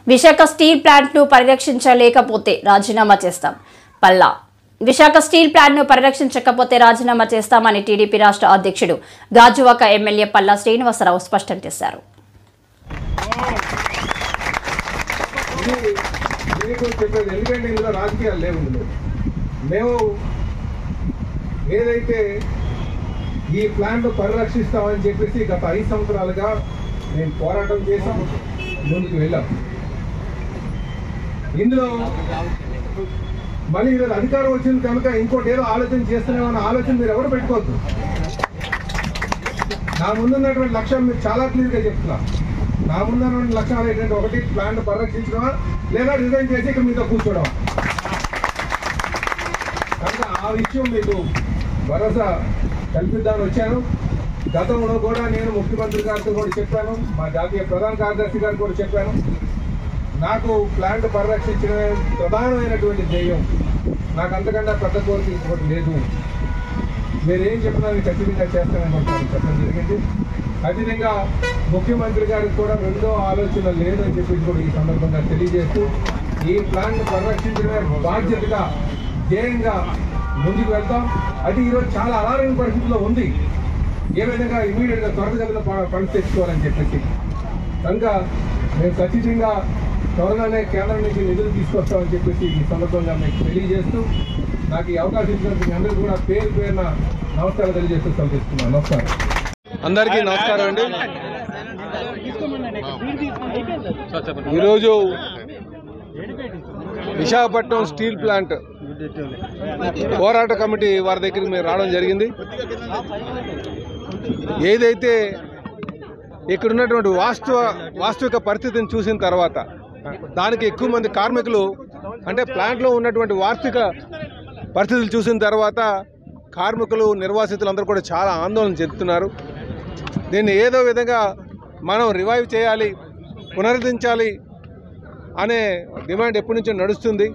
Visakha steel ప్లాంట్ను పరిరక్షించలేకపోతే రాజీనామా చేస్తాం. పల్లా విశాఖ స్టీల్ ప్లాంట్ను పరిరక్షించకపోతే రాజీనామా చేస్తామని టీడీపీ రాష్ట్ర అధ్యక్షుడు గాజువాక ఎమ్మెల్యే పల్లా శ్రీనివాసరావు స్పష్టం చేశారు. ఏదైతే ఈ ప్లాంట్ పరిరక్షిస్తామని చెప్పేసి గత 5 సంవత్సరాలుగా మేము పోరాటం చేసాం, ముందుకు వెళ్ళాం. ఇందులో మళ్ళీ ఈరోజు అధికారం వచ్చింది కనుక ఇంకోటి ఏదో ఆలోచన చేస్తున్నామన్న ఆలోచన మీరు ఎవరు పెట్టుకోవద్దు. నా ముందున్నటువంటి లక్ష్యం మీరు చాలా క్లియర్గా చెప్తున్నా. నా ముందున్నటువంటి లక్ష్యాలు ఏంటంటే, ఒకటి ప్లాంట్ పరిరక్షించడమా లేదా రిజైన్ చేసి ఇక్కడ మీతో కూర్చోవడమా. కనుక ఆ విషయం మీకు భరోసా కల్పిద్దామని వచ్చాను. గతంలో కూడా నేను ముఖ్యమంత్రి గారితో కూడా చెప్పాను, మా జాతీయ ప్రధాన కార్యదర్శి గారికి కూడా చెప్పాను. నాకు ప్లాంట్ పరిరక్షించడమే ప్రధానమైనటువంటి ధ్యేయం. నాకు అంతకన్నా పెద్ద కోరిక ఇంకోటి లేదు. మీరేం చెప్పినా ఖచ్చితంగా చేస్తానని చెప్పడం జరిగింది. ఖచ్చితంగా ముఖ్యమంత్రి గారికి కూడా రెండో ఆలోచన లేదని చెప్పి కూడా ఈ సందర్భంగా తెలియజేస్తూ, ఈ ప్లాంట్ పరిరక్షించడమే బాధ్యతగా ధ్యేయంగా ముందుకు వెళ్తాం. అది ఈరోజు చాలా అనారోగ్య పరిస్థితిలో ఉంది. ఏ విధంగా ఇమీడియట్గా త్వరగతిన ఫండ్స్ తెచ్చుకోవాలని చెప్పేసి కనుక మేము ఖచ్చితంగా త్వరగానే కేంద్రం నుంచి నిధులు తీసుకొస్తామని చెప్పేసి ఈ సందర్భంగా మీకు తెలియజేస్తూ, నాకు ఈ అవకాశం ఇచ్చినందుకు అందరికీ కూడా పేరు పేరున నమస్కారం తెలియజేస్తూ సెలవుస్తున్నాను. నమస్కారం. అందరికీ నమస్కారం అండి. ఈరోజు విశాఖపట్నం స్టీల్ ప్లాంట్ పోరాట కమిటీ వారి దగ్గరికి మేము రావడం జరిగింది. ఏదైతే ఇక్కడ ఉన్నటువంటి వాస్తవిక పరిస్థితిని చూసిన తర్వాత, దానికి ఎక్కువ మంది కార్మికులు అంటే ప్లాంట్లో ఉన్నటువంటి వాస్తవిక పరిస్థితులు చూసిన తర్వాత కార్మికులు, నిర్వాసితులు అందరూ కూడా చాలా ఆందోళన చెందుతున్నారు. దీన్ని ఏదో విధంగా మనం రివైవ్ చేయాలి, పునరుద్ధరించాలి అనే డిమాండ్ ఎప్పటి నుంచో నడుస్తుంది.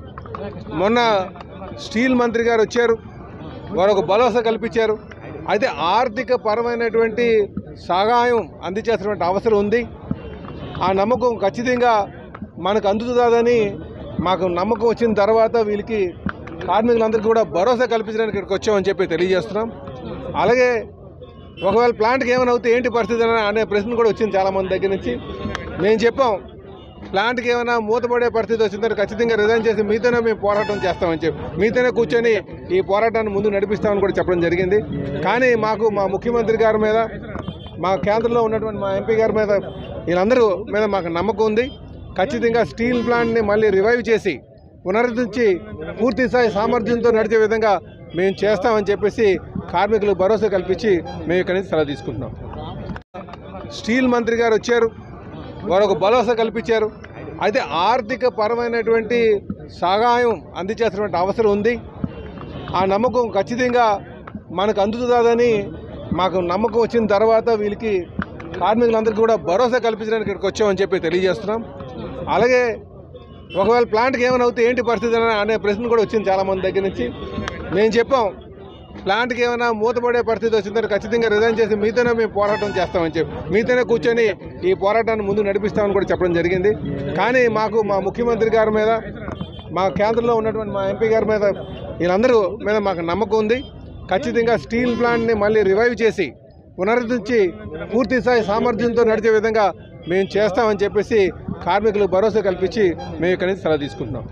మొన్న స్టీల్ మంత్రి గారు వచ్చారు, వారు ఒక భరోసా కల్పించారు. అయితే ఆర్థిక పరమైనటువంటి సహాయం అందించాల్సినటువంటి అవసరం ఉంది. ఆ నమ్మకం ఖచ్చితంగా మనకు అందుతుందని మాకు నమ్మకం వచ్చిన తర్వాత వీళ్ళకి కార్మికులందరికీ కూడా భరోసా కల్పించడానికి ఇక్కడికి వచ్చామని చెప్పి తెలియజేస్తున్నాం. అలాగే ఒకవేళ ప్లాంట్కి ఏమైనా అవుతే ఏంటి పరిస్థితి అనే ప్రశ్న కూడా వచ్చింది చాలామంది దగ్గర నుంచి. మేము చెప్పాం, ప్లాంట్కి ఏమైనా మూతపడే పరిస్థితి వచ్చిందంటే ఖచ్చితంగా రిజైన్ చేసి మీతోనే మేము పోరాటం చేస్తామని చెప్పి, మీతోనే కూర్చొని ఈ పోరాటాన్ని ముందు నడిపిస్తామని కూడా చెప్పడం జరిగింది. కానీ మాకు మా ముఖ్యమంత్రి గారి మీద, మా కేంద్రంలో ఉన్నటువంటి మా ఎంపీ గారి మీద, వీళ్ళందరూ మీద మాకు నమ్మకం ఉంది. ఖచ్చితంగా స్టీల్ ప్లాంట్ని మళ్ళీ రివైవ్ చేసి పునరుద్ధరించి పూర్తి స్థాయి సామర్థ్యంతో నడిచే విధంగా మేము చేస్తామని చెప్పేసి కార్మికులు భరోసా కల్పించి మేము ఇక్కడి నుంచి సెలవు తీసుకుంటున్నాం. స్టీల్ మంత్రి గారు వచ్చారు, వారు ఒక భరోసా కల్పించారు. అయితే ఆర్థిక పరమైనటువంటి సహాయం అందించాల్సినటువంటి అవసరం ఉంది. ఆ నమ్మకం ఖచ్చితంగా మనకు అందుతుందని మాకు నమ్మకం వచ్చిన తర్వాత వీళ్ళకి కార్మికులందరికీ కూడా భరోసా కల్పించడానికి ఇక్కడికి వచ్చామని చెప్పి తెలియజేస్తున్నాం. అలాగే ఒకవేళ ప్లాంట్కి ఏమైనా అవుతే ఏంటి పరిస్థితి అనే ప్రశ్న కూడా వచ్చింది చాలామంది దగ్గర నుంచి. మేము చెప్పాం, ప్లాంట్కి ఏమైనా మూతపడే పరిస్థితి వచ్చిందంటే ఖచ్చితంగా రిజైన్ చేసి మీతోనే మేము పోరాటం చేస్తామని చెప్పి, మీతోనే కూర్చొని ఈ పోరాటాన్ని ముందు నడిపిస్తామని కూడా చెప్పడం జరిగింది. కానీ మాకు మా ముఖ్యమంత్రి గారి మీద, మా కేంద్రంలో ఉన్నటువంటి మా ఎంపీ గారి మీద, వీళ్ళందరూ మీద మాకు నమ్మకం ఉంది. ఖచ్చితంగా స్టీల్ ప్లాంట్ని మళ్ళీ రివైవ్ చేసి పునరుద్ధరించి పూర్తి స్థాయి సామర్థ్యంతో నడిచే విధంగా మేము చేస్తామని చెప్పేసి కార్మికులు భరోసా కల్పించి మేము ఇక్కడి నుంచి సెలవు తీసుకుంటున్నాం.